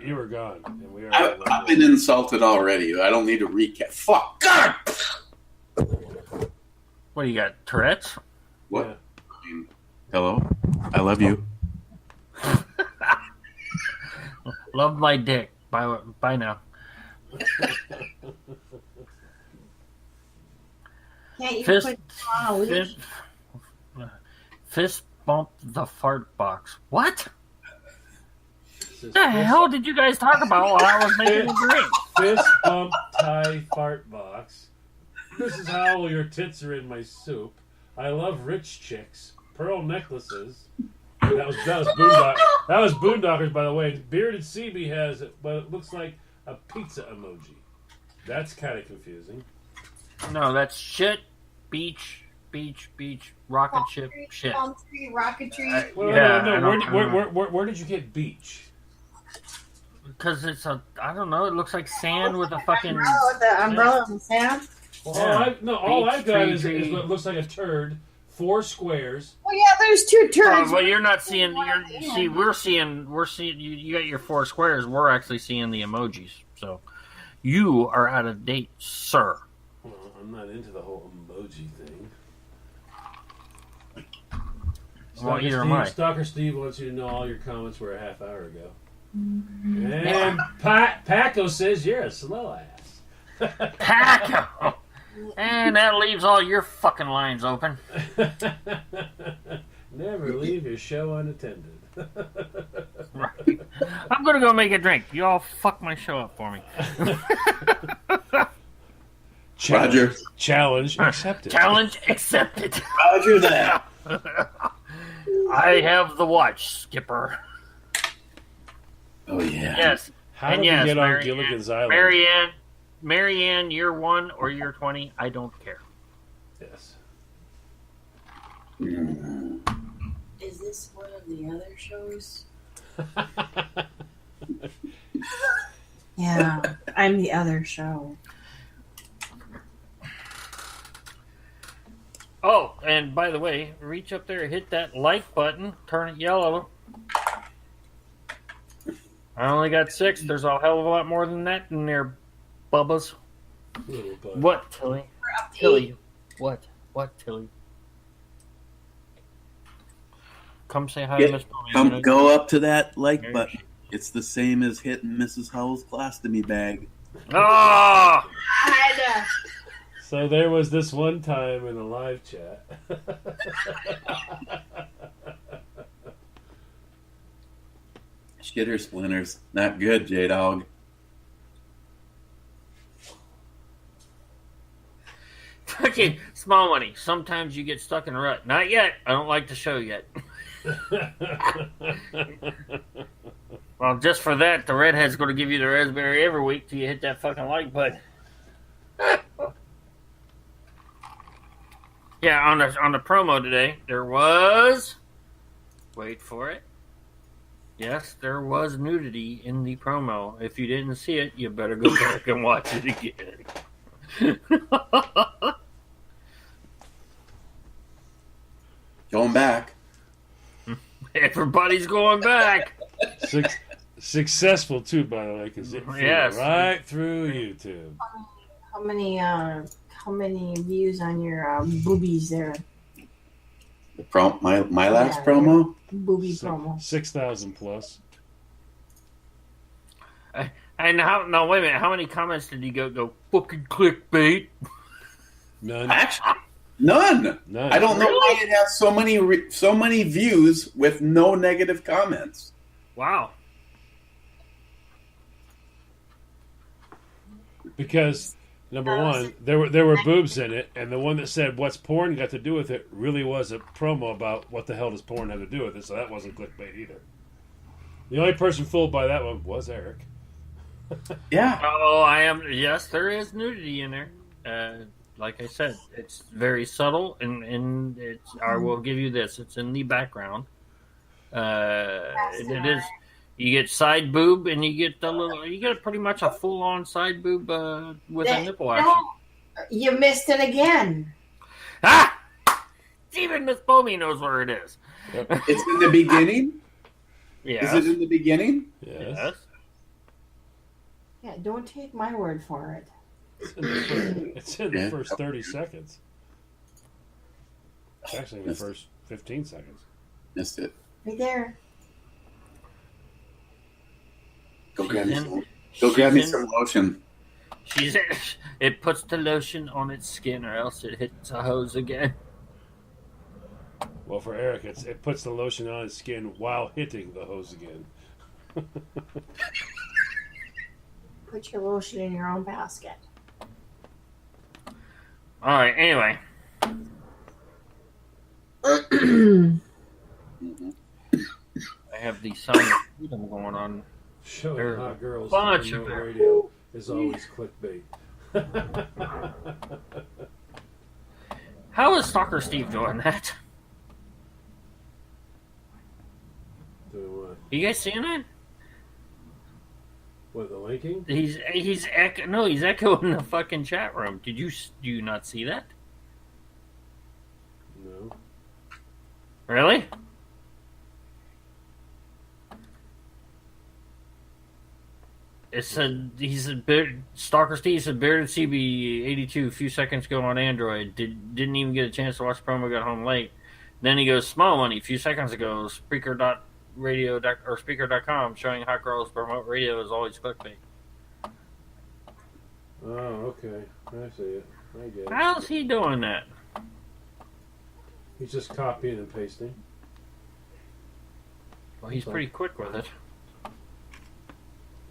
you were gone. And we I've been insulted already. I don't need to recap. Fuck! God! What do you got, Tourette's? What? Yeah. I mean, hello? I love you. Love my dick. Bye now. Can't you Fist, put on a leash? fist bump the fart box. What? The hell did you guys talk about while I was making the drink? Fist bump tie fart box. This is how your tits are in my soup. I love rich chicks. Pearl necklaces. That was Boondockers, by the way. Bearded CB has it, but it looks like a pizza emoji. That's kind of confusing. No, that's shit. Beach, rocket ship, shit. Palm tree, rocketry. Well, Yeah, I no. don't- Where did you get beach? Because it's I don't know, it looks like sand with a fucking... Umbrella with the umbrella and sand. Well, Yeah. all Beach, I've got tree, is tree. what looks like a turd, 4 squares. Well, yeah, there's two turns. Well, you're not seeing... we're seeing... You got your 4 squares. We're actually seeing the emojis. So, you are out of date, sir. Well, I'm not into the whole emoji thing. Well, either am I. Stalker Steve wants you to know all your comments were a half hour ago. And Paco says you're a slow ass. Paco! And that leaves all your fucking lines open. Never leave your show unattended. Right. I'm gonna go make a drink. You all fuck my show up for me. Roger. Challenge accepted. Challenge accepted. Roger that. I have the watch, Skipper. Oh yeah. Yes. How And did yes, we get on Marianne- Gilligan's Island? Marianne, year 1 or year 20, I don't care. Yes. Is this one of the other shows? Yeah, I'm the other show. Oh, and by the way, reach up there, hit that like button, turn it yellow. I only got 6. There's a hell of a lot more than that in there, Bubbas. Little bud. What, Tilly? Tilly. What? What, Tilly? Come say hi to Miss Tommy. Go up to that like There button. It's the same as hitting Mrs. Howell's colostomy bag. Ah! So there was this one time in a live chat. Shitter splinters. Not good, J-Dog. Fucking small money. Sometimes you get stuck in a rut. Not yet. I don't like the show yet. Well, just for that, the redhead's going to give you the raspberry every week till you hit that fucking like button. Yeah, on the promo today, there was. Wait for it. Yes, there was nudity in the promo. If you didn't see it, you better go back and watch it again. Going back. Everybody's going back. Successful too, by the way, because it flew Yes. right through YouTube. How many views on your boobies there? The my last Yeah. promo. Booby promo. 6,000 plus. And no, wait a minute. How many comments did he go fucking clickbait? None. Actually, none. None. I don't know why it has so many views with no negative comments. Wow. Because number one, there were boobs in it, and the one that said "What's porn got to do with it?" really was a promo about what the hell does porn have to do with it. So that wasn't clickbait either. The only person fooled by that one was Eric. Yeah. Oh, I am. Yes, there is nudity in there. Like I said, it's very subtle, and it's. I will give you this: it's in the background. It is. You get side boob, and you get the little. You get pretty much a full-on side boob with a nipple action. You missed it again. Ah! Even Miss Bomey knows where it is. It's in the beginning. Yes. Is it in the beginning? Yes. Yes. Yeah, don't take my word for it. It's in the first 30 seconds. It's actually in the first 15 seconds. Missed it. Right there. Go grab me She's some. in- Go grab me she's in- some lotion. It puts the lotion on its skin, or else it hits a hose again. Well, for Eric, it puts the lotion on his skin while hitting the hose again. Put your lotion in your own basket. All right. Anyway, Mhm. I have the sound of freedom going on. Showing There's hot a girls bunch on of the it. radio is always clickbait. How is Stalker Steve doing that? Doing what? You guys seeing that? What, the linking? He's echoing the fucking chat room. Do you not see that? No. Really? It said Stalker Steve said bearded CB82 a few seconds ago on Android. Didn't even get a chance to watch the promo. Got home late. Then he goes small money a few seconds ago. Speaker.com showing hot girls promote radio is always clickbait. Oh, okay. I see it. I get it. How's he doing that? He's just copying and pasting. Well, he's pretty quick with it.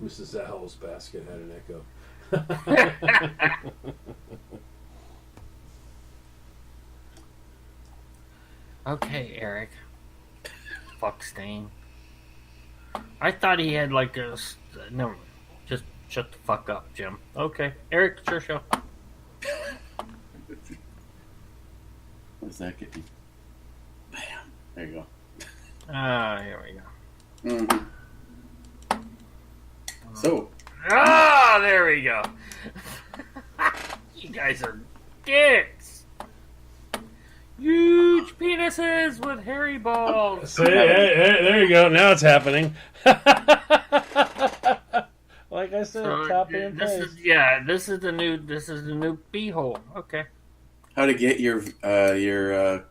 Mrs. Owl's basket had an echo. Okay, Eric. Fuck Stain. I thought he had like a. Never mind. Just shut the fuck up, Jim. Okay, Eric, it's your show. What does that get me? Bam. There you go. Here we go. Mm-hmm. So. There we go. You guys are dicks. Huge penises with hairy balls. See, there you go. Now it's happening. Like I said, copy and paste. This is the new beehole. Okay. How to get your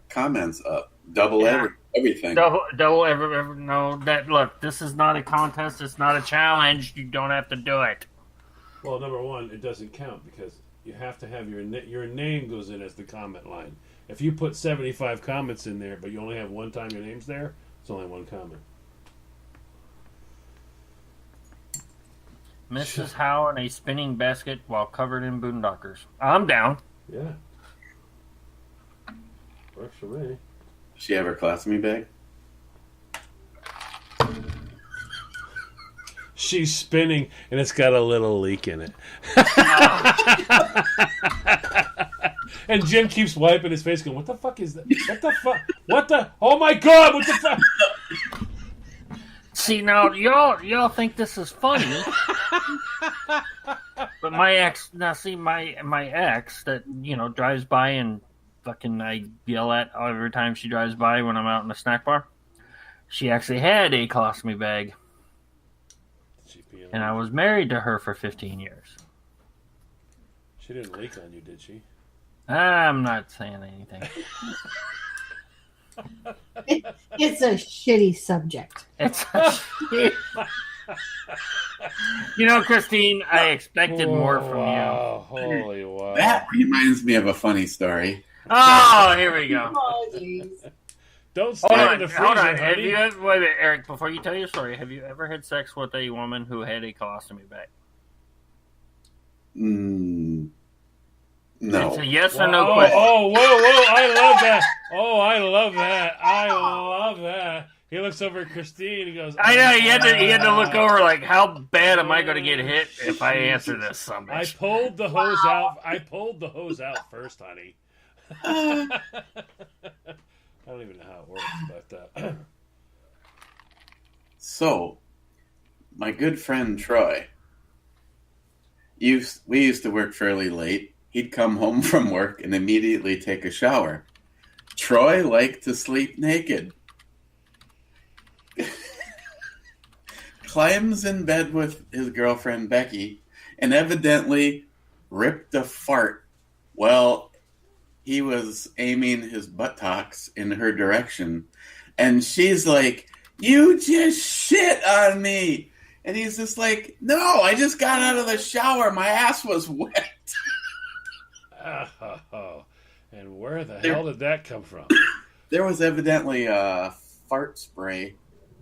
comments up? Double everything. Double ever. No, look. This is not a contest. It's not a challenge. You don't have to do it. Well, number one, it doesn't count because you have to have your name goes in as the comment line. If you put 75 comments in there, but you only have one time your name's there, it's only one comment. Mrs. Howe in a spinning basket while covered in boondockers. I'm down. Yeah. Works for me. Does she have her colostomy bag? She's spinning, and it's got a little leak in it. And Jim keeps wiping his face, going, "What the fuck is that? What the fuck? What the? Oh my god! What the fuck?" See, now y'all think this is funny, but my ex that drives by and fucking I yell at every time she drives by when I'm out in the snack bar. She actually had a colostomy bag. And I was married to her for 15 years. She didn't leak on you, did she? I'm not saying anything. It's a shitty subject. Christine, I expected more from you. Holy wow. That reminds me of a funny story. Oh, here we go. Oh, jeez. Don't stay in the freezer, Hold on. honey. Wait a minute, Eric, before you tell your story, have you ever had sex with a woman who had a colostomy bag? No. It's a yes or no question. Oh, whoa, I love that. Oh, I love that. I love that. He looks over at Christine and goes, I know, he had to look over like, how bad am I going to get hit if I answer this summit? I pulled the hose out. I pulled the hose out first, honey. I don't even know how it works, but So, my good friend Troy, we used to work fairly late. He'd come home from work and immediately take a shower. Troy liked to sleep naked. Climbs in bed with his girlfriend Becky and evidently ripped a fart. Well, he was aiming his buttocks in her direction. And she's like, "You just shit on me." And he's just like, "No, I just got out of the shower. My ass was wet." Oh, and where the hell did that come from? There was evidently a fart spray,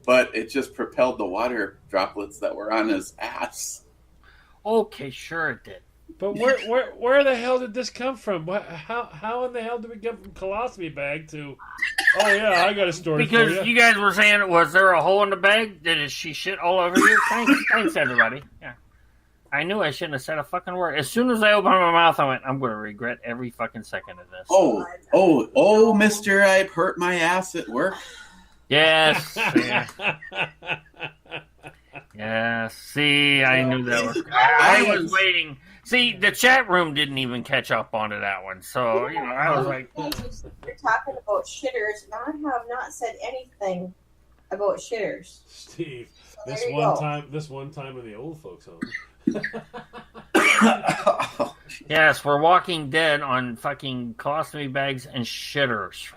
but it just propelled the water droplets that were on his ass. Okay, sure it did. But where the hell did this come from? How in the hell did we get from colostomy bag to? Oh yeah, I got a story for Because you guys were saying, was there a hole in the bag? Did she shit all over you? Thanks, everybody. Yeah, I knew I shouldn't have said a fucking word. As soon as I opened my mouth, I went, "I'm going to regret every fucking second of this." Oh, Mister, I've hurt my ass at work. Yes. Yes. See, I knew that was. I was waiting. See, the chat room didn't even catch up onto that one, so I was like, You're talking about shitters, and I have not said anything about shitters. Steve, So this there you one go. time in the old folks' home. yes, we're Walking Dead on fucking colostomy bags and shitters.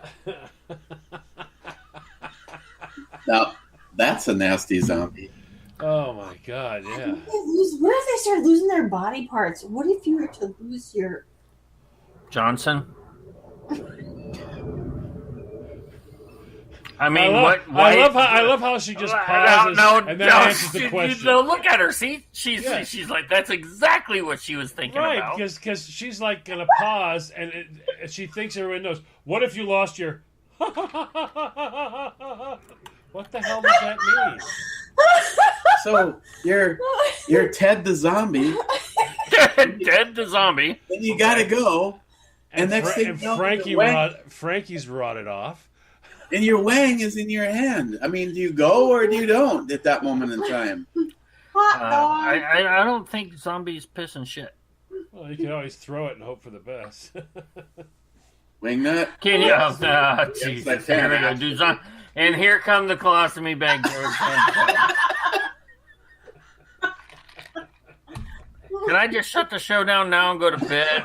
Now, that's a nasty zombie. Oh my god, yeah. What if they start losing their body parts? What if you were to lose your... Johnson? I mean, I love how she just pauses and then answers the question. Look at her. See, she's like, that's exactly what she was thinking about. Right, because she's like gonna pause and she thinks everyone knows. What if you lost your? What the hell does that mean? So you're Ted the zombie. Ted the zombie. And you gotta go. And next thing you know, Frankie's rotted off. And your wang is in your hand. I mean, do you go or do you don't at that moment in time? I don't think zombies piss and shit. Well, you can always throw it and hope for the best. Wing nut? Can you? Jesus, here we go. Do and here come the colostomy bag. Can I just shut the show down now and go to bed?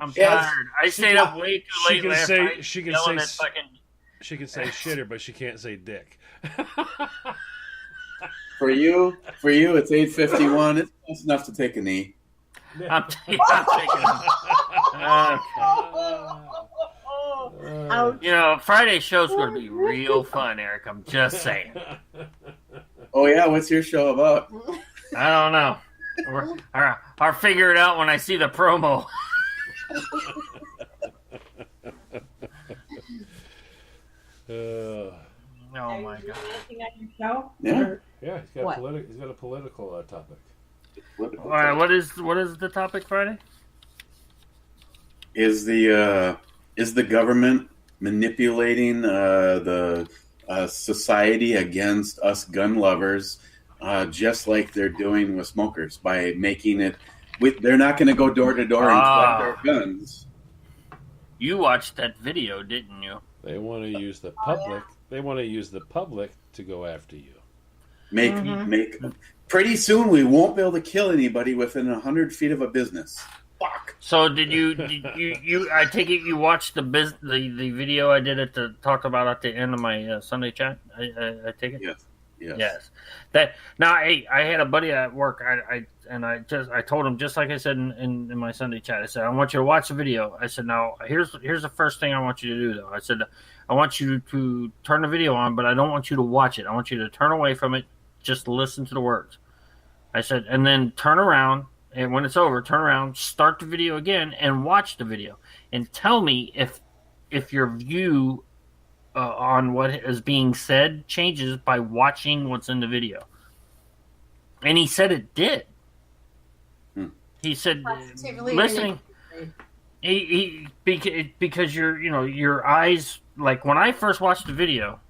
I'm tired. I stayed up way too late last night. She can say shitter, but she can't say dick. For you, it's 8:51. It's close enough to take a knee. I'm taking it. Friday's show's going to be real fun, Eric. I'm just saying. Oh yeah, what's your show about? I don't know. I'll figure it out when I see the promo. Oh my god! Anything on your show? Yeah, he's got a political topic. All right, what is the topic Friday? Is the government manipulating the society against us gun lovers, just like they're doing with smokers by making it? They're not going to go door to door and collect our guns. You watched that video, didn't you? They want to use the public. They want to use the public to go after you. Make. Pretty soon, we won't be able to kill anybody within 100 feet of a business. Fuck. So did you? I take it you watched the video I did talk about at the end of my Sunday chat. I take it. Yes. That now, hey, I had a buddy at work. I told him just like I said in my Sunday chat. I said I want you to watch the video. I said now here's the first thing I want you to do though. I said I want you to turn the video on, but I don't want you to watch it. I want you to turn away from it. Just listen to the words. I said, and then turn around, and when it's over, turn around, start the video again, and watch the video, and tell me if your view on what is being said changes by watching what's in the video. And he said it did. He said listening. Because your eyes, like when I first watched the video.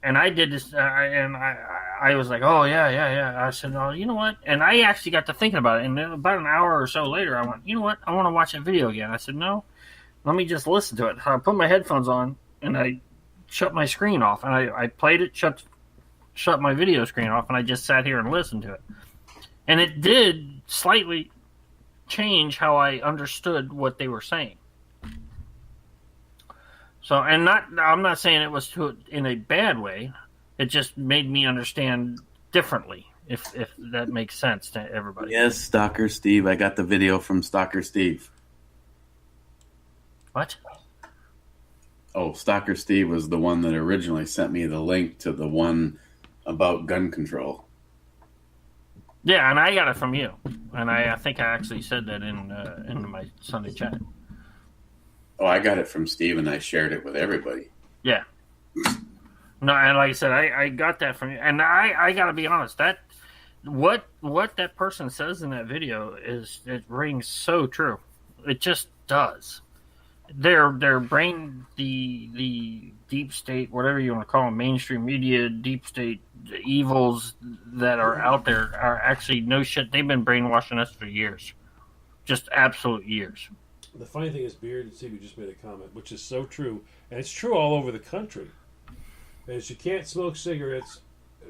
And I did this, and I was like, oh, yeah. I said, oh, you know what? And I actually got to thinking about it. And then about an hour or so later, I went, you know what? I want to watch that video again. I said, no, let me just listen to it. So I put my headphones on, and I shut my screen off. And I played it, shut my video screen off, and I just sat here and listened to it. And it did slightly change how I understood what they were saying. So, and I'm not saying it was in a bad way. It just made me understand differently, if that makes sense to everybody. Yes, Stalker Steve. I got the video from Stalker Steve. What? Oh, Stalker Steve was the one that originally sent me the link to the one about gun control. Yeah, and I got it from you. And I think I actually said that in my Sunday chat. Oh, I got it from Steve, and I shared it with everybody. Yeah. No, and like I said, I got that from you. And I got to be honest, that what that person says in that video it rings so true. It just does. Their brain, the deep state, whatever you want to call them, mainstream media, deep state, the evils that are out there are actually no shit. They've been brainwashing us for years. Just absolute years. The funny thing is, Beard and Stevie just made a comment, which is so true, and it's true all over the country, is you can't smoke cigarettes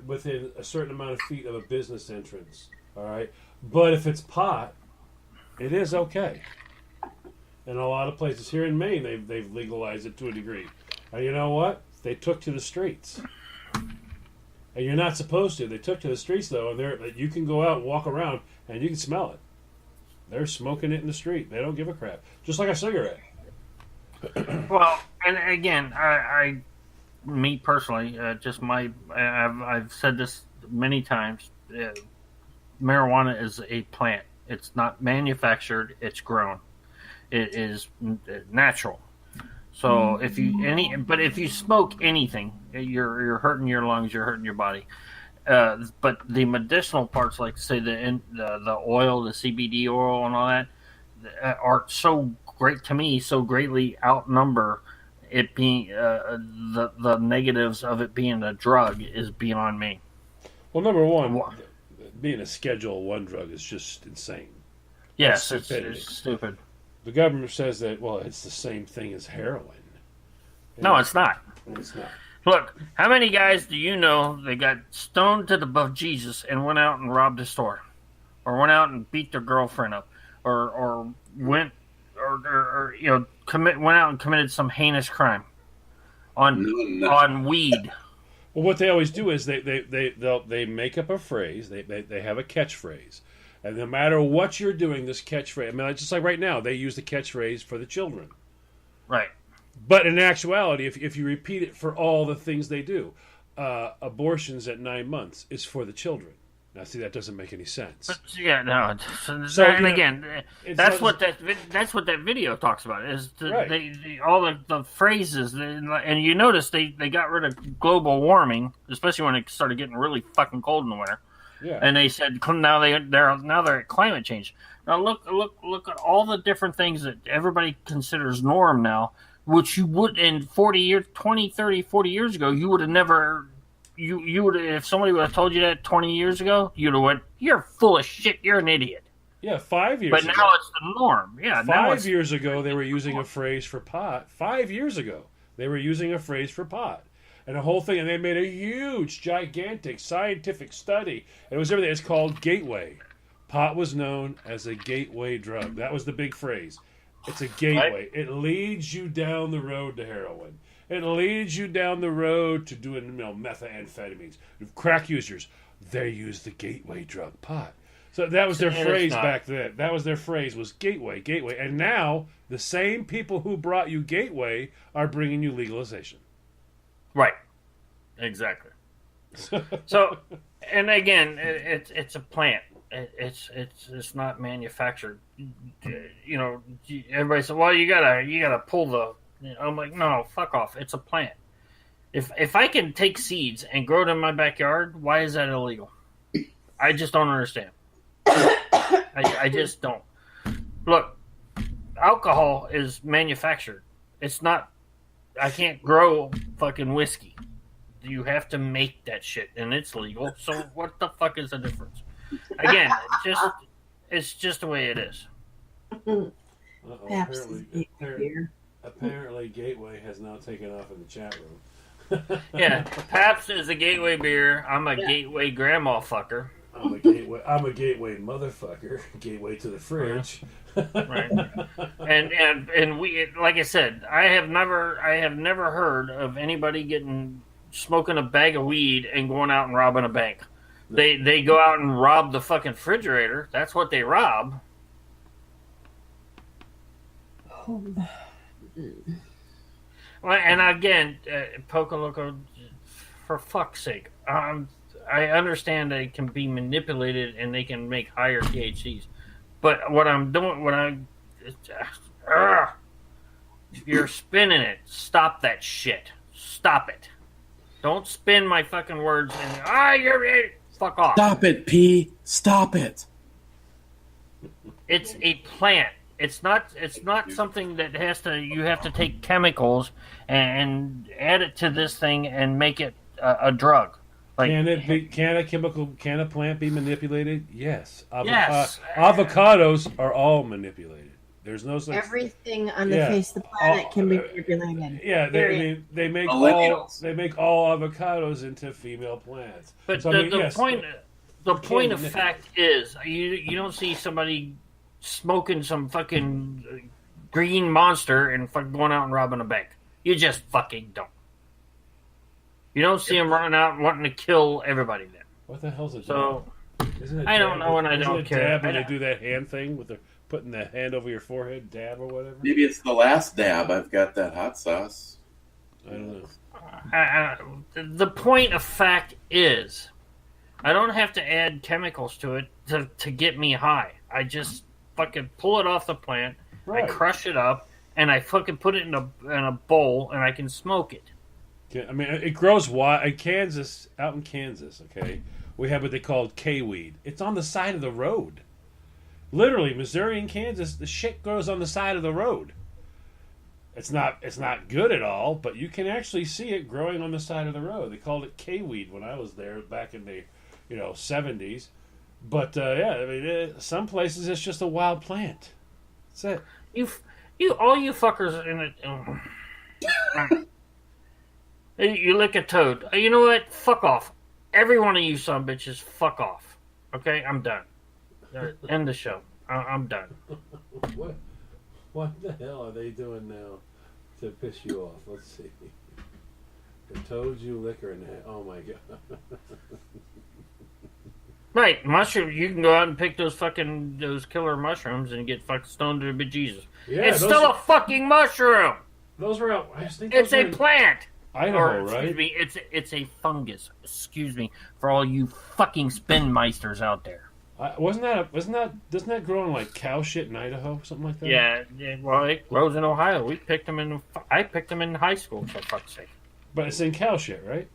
within a certain amount of feet of a business entrance, all right? But if it's pot, it is okay. In a lot of places here in Maine, they've legalized it to a degree. And you know what? They took to the streets. And you're not supposed to. They took to the streets, though, and you can go out and walk around, and you can smell it. They're smoking it in the street. They don't give a crap. Just like a cigarette. Well, And again, me personally, I've said this many times. Marijuana is a plant. It's not manufactured. It's grown. It is natural. So if you smoke anything, you're hurting your lungs. You're hurting your body. But the medicinal parts, like say the oil, the CBD oil, and all that, are so great to me. So greatly outnumber it being the negatives of it being a drug is beyond me. Well, number one, being a Schedule I drug is just insane. Yes, it's stupid. The government says that, well, it's the same thing as heroin. No, it's not. It's not. Look, how many guys do you know that got stoned to the bejesus and went out and robbed a store, or went out and beat their girlfriend up, or went went out and committed some heinous crime on weed? Well, what they always do is they make up a phrase. They have a catchphrase, and no matter what you're doing, this catchphrase. I mean, just like right now, they use the catchphrase for the children. Right. But in actuality, if you repeat it for all the things they do, abortions at 9 months is for the children. Now, see, that doesn't make any sense. But, yeah, no. So, and again, that's what that video talks about. Is all the phrases, and you notice they got rid of global warming, especially when it started getting really fucking cold in the winter. Yeah. And they said now they're at climate change. Now look at all the different things that everybody considers norm now, which you would in 20, 30, 40 years ago, you would have never. You would, if somebody would have told you that 20 years ago, you'd have went, "You're full of shit. You're an idiot." Yeah, 5 years. But ago. now it's the norm. Yeah, 5 years ago they were using a phrase for pot. 5 years ago they were using a phrase for pot, and the whole thing. And they made a huge, gigantic scientific study. And it was everything. It's called gateway. Pot was known as a gateway drug. That was the big phrase. It's a gateway. Right. It leads you down the road to heroin. It leads you down the road to doing methamphetamines. Crack users, they use the gateway drug pot. So that was their phrase back then. That was their phrase, was gateway. And now the same people who brought you gateway are bringing you legalization. Right. Exactly. So, and again, it's a plant. It's not manufactured. You know, everybody said, "Well, you gotta pull the." I'm like, no, fuck off. It's a plant. If I can take seeds and grow it in my backyard, why is that illegal? I just don't understand. I just don't. Look, alcohol is manufactured. It's not. I can't grow fucking whiskey. You have to make that shit, and it's legal. So what the fuck is the difference? Again, it's just the way it is. Apparently, Gateway has now taken off in the chat room. Yeah, Pabst is a gateway beer. I'm a gateway grandma fucker. I'm a gateway motherfucker. Gateway to the fridge. Right. And we, like I said, I have never heard of anybody smoking a bag of weed and going out and robbing a bank. They go out and rob the fucking refrigerator. That's what they rob. Well, and again, Poco Loco, for fuck's sake, I understand they can be manipulated and they can make higher THCs, but you're spinning it. Stop that shit. Stop it. Don't spin my fucking words and you're fuck off. Stop it, P. Stop it. It's a plant. It's not something that you have to take chemicals and add it to this thing and make it a drug. Like, can a plant be manipulated? Yes. Yes. Avocados are all manipulated. There's no such everything on the face of the planet can be manipulated. Yeah, they make all avocados into female plants. But so, the point of fact is you don't see somebody smoking some fucking green monster and fucking going out and robbing a bank. You just fucking don't. You don't see them running out and wanting to kill everybody then. What the hell's it? So I don't know and I don't care. Dab when they do that hand thing with putting the hand over your forehead, dab or whatever. Maybe it's the last dab. I've got that hot sauce. I don't know. The point of fact is, I don't have to add chemicals to it to get me high. I just fucking pull it off the plant, Right. I crush it up, and I fucking put it in a bowl, and I can smoke it. I mean, it grows wild in Kansas. Out in Kansas, okay, we have what they call K-weed. It's on the side of the road. Literally, Missouri and Kansas, the shit grows on the side of the road. It's not good at all, but you can actually see it growing on the side of the road. They called it K-weed when I was there back in the 70s. But yeah, I mean, some places it's just a wild plant. That's it. All you fuckers in it. You lick a toad. You know what? Fuck off. Every one of you son bitches, fuck off. Okay, I'm done. End the show. I'm done. What the hell are they doing now to piss you off? Let's see. The toads you liquor in that. Oh my god. Right, mushroom. You can go out and pick those killer mushrooms and get fucking stoned to the bejesus. Yeah, it's still a fucking mushroom. Those were out. I think It's a plant. Idaho, Excuse right? me, it's a fungus. Excuse me for all you fucking spinmeisters out there. Doesn't that grow in like cow shit in Idaho, something like that? Yeah, well, it grows in Ohio. I picked them in high school, for fuck's sake. But it's in cow shit, right?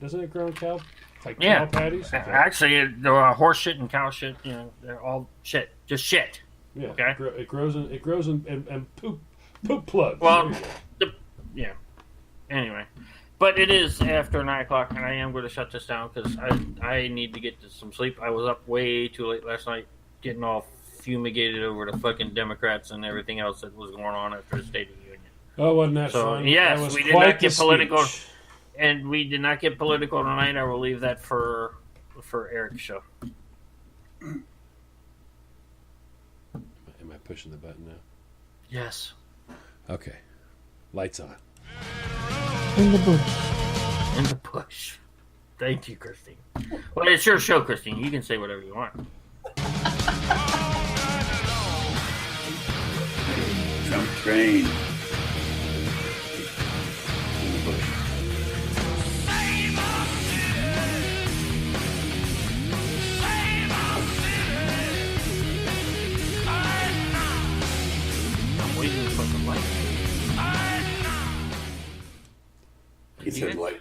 Doesn't it grow in cow? Like Yeah. cow patties? Okay. Actually, horse shit and cow shit, they're all shit. Just shit. Yeah. Okay. It grows in poop plugs. Well, There you go. Yeah. Anyway. But it is after 9 o'clock, and I am going to shut this down because I need to get some sleep. I was up way too late last night getting all fumigated over the fucking Democrats and everything else that was going on after the State of the Union. Oh, wasn't that So, fun? yes, That was we did quite not get the political. speech. And we did not get political tonight. I will leave that for Eric's show. Am I pushing the button now? Yes. Okay. Lights on. In the bush. In the bush. Thank you, Christine. Well, it's your show, Christine. You can say whatever you want. Trump train. In the bush. I'm waiting for the light. He said light.